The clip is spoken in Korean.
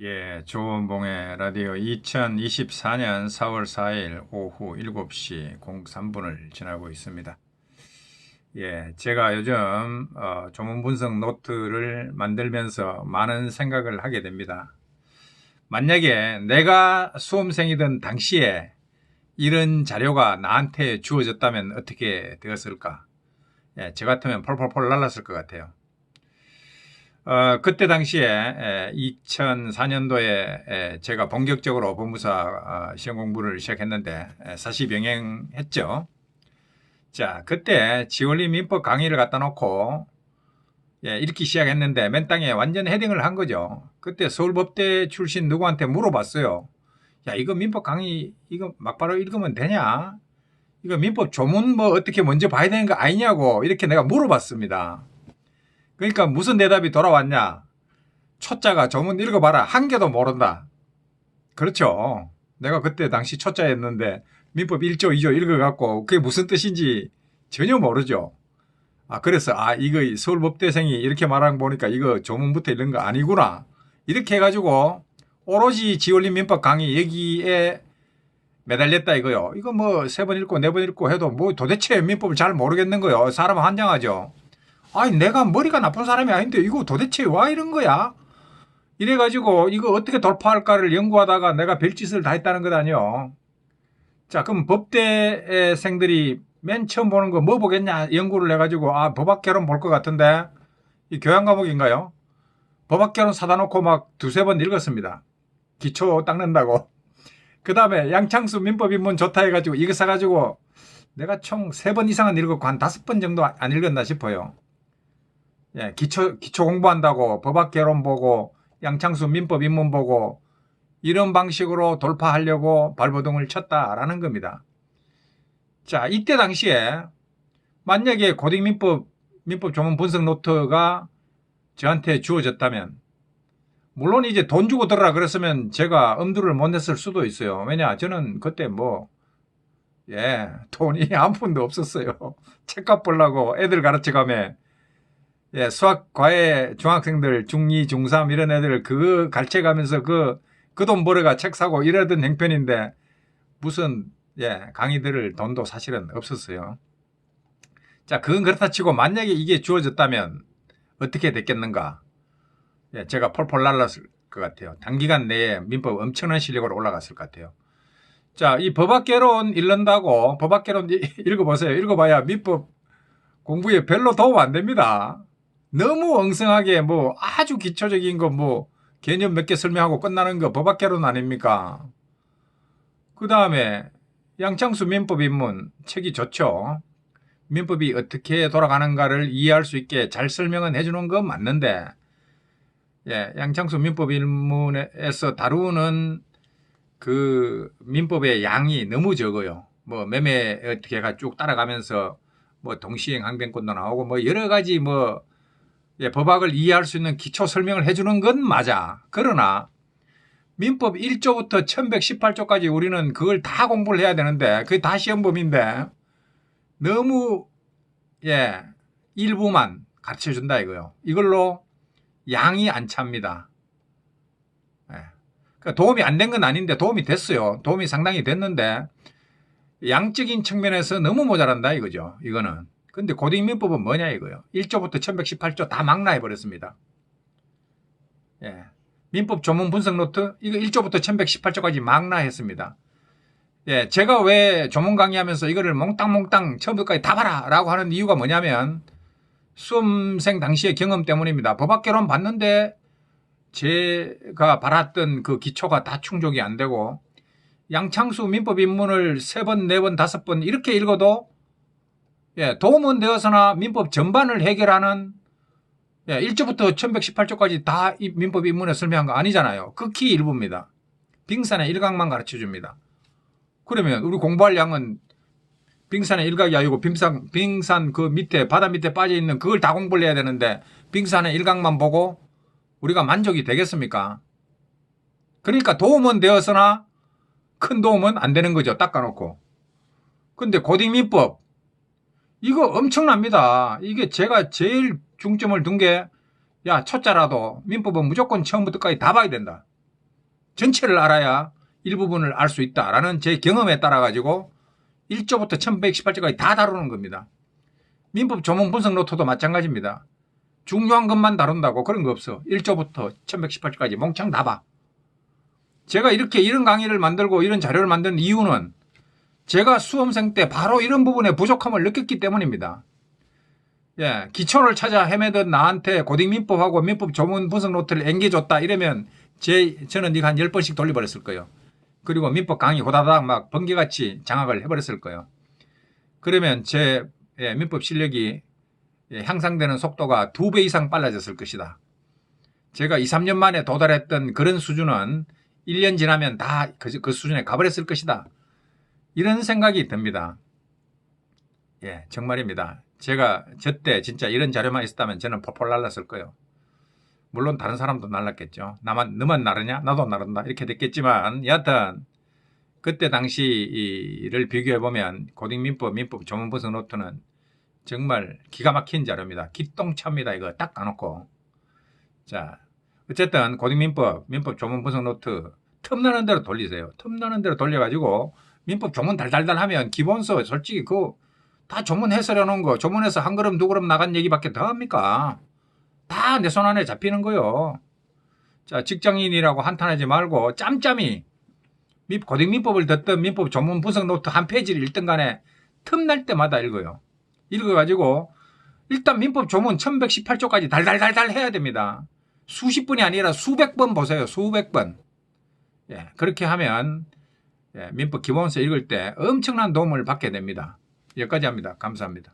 예, 조원봉의 라디오 2024년 4월 4일 오후 7시 03분을 지나고 있습니다. 예, 제가 요즘 조문 분석 노트를 만들면서 많은 생각을 하게 됩니다. 만약에 내가 수험생이던 당시에 이런 자료가 나한테 주어졌다면 어떻게 되었을까? 예, 저 같으면 폴폴폴 날랐을 것 같아요. 그때 당시에 2004년도에 제가 본격적으로 법무사 시험 공부를 시작했는데 40병행했죠. 자, 그때 지원리 민법 강의를 갖다 놓고 읽기 시작했는데 맨 땅에 완전 헤딩을 한 거죠. 그때 서울법대 출신 누구한테 물어봤어요. 야, 이거 민법 강의 이거 막바로 읽으면 되냐? 이거 민법 조문 뭐 어떻게 먼저 봐야 되는 거 아니냐고 이렇게 내가 물어봤습니다. 그러니까 무슨 대답이 돌아왔냐? 초짜가 조문 읽어봐라. 한 개도 모른다. 그렇죠. 내가 그때 당시 초짜였는데 민법 1조, 2조 읽어갖고 그게 무슨 뜻인지 전혀 모르죠. 그래서 이거 서울법대생이 이렇게 말하는 거 보니까 이거 조문부터 읽는 거 아니구나. 이렇게 해가지고 오로지 지원리 민법 강의 여기에 매달렸다 이거요. 이거 뭐 3번 읽고 4번 읽고 해도 뭐 도대체 민법을 잘 모르겠는 거요. 사람은 환장하죠. 내가 머리가 나쁜 사람이 아닌데 이거 도대체 왜 이런 거야? 이래가지고 이거 어떻게 돌파할까를 연구하다가 내가 별짓을 다 했다는 것 아니요. 자, 그럼 법대생들이 맨 처음 보는 거 뭐 보겠냐 연구를 해가지고 법학개론 볼 것 같은데 이 교양 과목인가요? 법학개론 사다 놓고 막 2-3번 읽었습니다. 기초 닦는다고. 그 다음에 양창수 민법 입문 좋다 해가지고 이거 사가지고 내가 총 3번 이상은 읽었고 한 5번 정도 안 읽었나 싶어요. 예, 기초 공부한다고 법학개론 보고 양창수 민법 입문 보고 이런 방식으로 돌파하려고 발버둥을 쳤다라는 겁니다. 자, 이때 당시에 만약에 고등민법 조문 분석 노트가 저한테 주어졌다면 물론 이제 돈 주고 들어라 그랬으면 제가 엄두를 못 냈을 수도 있어요. 왜냐 저는 그때 돈이 한 푼도 없었어요. 책값 벌라고 애들 가르쳐가며 수학 과외 중학생들 중2, 중3 이런 애들 그거 가르쳐가면서 그 돈 벌어가 책 사고 이러던 행편인데 무슨 강의 들을 돈도 사실은 없었어요. 자, 그건 그렇다 치고 만약에 이게 주어졌다면 어떻게 됐겠는가? 제가 폴폴 날랐을 것 같아요. 단기간 내에 민법 엄청난 실력으로 올라갔을 것 같아요. 자, 이 법학개론 읽는다고 법학개론 읽어보세요. 읽어봐야 민법 공부에 별로 도움 안 됩니다. 너무 엉성하게 아주 기초적인 거 개념 몇 개 설명하고 끝나는 거 법학개론 아닙니까? 그 다음에 양창수 민법 입문 책이 좋죠. 민법이 어떻게 돌아가는가를 이해할 수 있게 잘 설명은 해주는 건 맞는데 양창수 민법 입문에서 다루는 그 민법의 양이 너무 적어요. 매매 어떻게 해가 쭉 따라가면서 동시행 항변권도 나오고 여러 가지 법학을 이해할 수 있는 기초 설명을 해주는 건 맞아. 그러나 민법 1조부터 1118조까지 우리는 그걸 다 공부를 해야 되는데 그게 다 시험범인데 너무 일부만 가르쳐준다 이거요. 이걸로 양이 안 찹니다. 그러니까 도움이 안 된 건 아닌데 도움이 됐어요. 도움이 상당히 됐는데 양적인 측면에서 너무 모자란다 이거죠. 이거는. 근데 고등민법은 뭐냐 이거요. 1조부터 1118조 다 망라해버렸습니다. 민법 조문 분석 노트 이거 1조부터 1118조까지 망라했습니다. 제가 왜 조문 강의하면서 이거를 몽땅몽땅 처음부터까지 다 봐라 라고 하는 이유가 뭐냐면 수험생 당시의 경험 때문입니다. 법학개론 봤는데 제가 바랐던 그 기초가 다 충족이 안 되고 양창수 민법 입문을 3번, 4번, 5번 이렇게 읽어도 도움은 되어서나 민법 전반을 해결하는 1조부터 1118조까지 다 민법 입문에 설명한 거 아니잖아요. 극히 일부입니다. 빙산의 일각만 가르쳐줍니다. 그러면 우리 공부할 양은 빙산의 일각이 아니고 빙산 그 밑에 바다 밑에 빠져있는 그걸 다 공부를 해야 되는데 빙산의 일각만 보고 우리가 만족이 되겠습니까? 그러니까 도움은 되어서나 큰 도움은 안 되는 거죠. 닦아놓고. 근데 고등민법 이거 엄청납니다. 이게 제가 제일 중점을 둔 게 초짜라도 민법은 무조건 처음부터 끝까지 다 봐야 된다. 전체를 알아야 일부분을 알 수 있다라는 제 경험에 따라 가지고 1조부터 1118조까지 다 다루는 겁니다. 민법 조문 분석 노트도 마찬가지입니다. 중요한 것만 다룬다고 그런 거 없어. 1조부터 1118조까지 몽창 다 봐. 제가 이렇게 이런 강의를 만들고 이런 자료를 만든 이유는 제가 수험생 때 바로 이런 부분에 부족함을 느꼈기 때문입니다. 예, 기초를 찾아 헤매던 나한테 고딩민법하고 민법 조문 분석 노트를 앵겨줬다 이러면 저는 이거 한 10번씩 돌려버렸을 거예요. 그리고 민법 강의 호다닥 막 번개같이 장악을 해버렸을 거예요. 그러면 제 민법 실력이 향상되는 속도가 2배 이상 빨라졌을 것이다. 제가 2, 3년 만에 도달했던 그런 수준은 1년 지나면 다 그 수준에 가버렸을 것이다. 이런 생각이 듭니다. 예, 정말입니다. 제가 저때 진짜 이런 자료만 있었다면 저는 폴폴 날랐을 거예요. 물론 다른 사람도 날랐겠죠. 너만 나르냐? 나도 나른다. 이렇게 됐겠지만 여하튼 그때 당시를 비교해보면 고딩민법, 민법 조문 분석 노트는 정말 기가 막힌 자료입니다. 기똥차입니다. 이거 딱 까놓고. 자, 어쨌든 고딩민법, 민법 조문 분석 노트 틈나는 대로 돌리세요. 틈나는 대로 돌려가지고 민법 조문 달달달 하면 기본서 솔직히 다 조문 해설해 놓은 거, 조문에서 한 걸음 두 걸음 나간 얘기밖에 더 합니까? 다 내 손 안에 잡히는 거요. 자, 직장인이라고 한탄하지 말고 짬짬이 고딩민법을 듣던 민법 조문 분석 노트 한 페이지를 읽든 간에 틈날 때마다 읽어요. 읽어가지고 일단 민법 조문 1118조까지 달달달달 해야 됩니다. 수십 번이 아니라 수백 번 보세요. 수백 번. 예, 그렇게 하면 민법 기본서 읽을 때 엄청난 도움을 받게 됩니다. 여기까지 합니다. 감사합니다.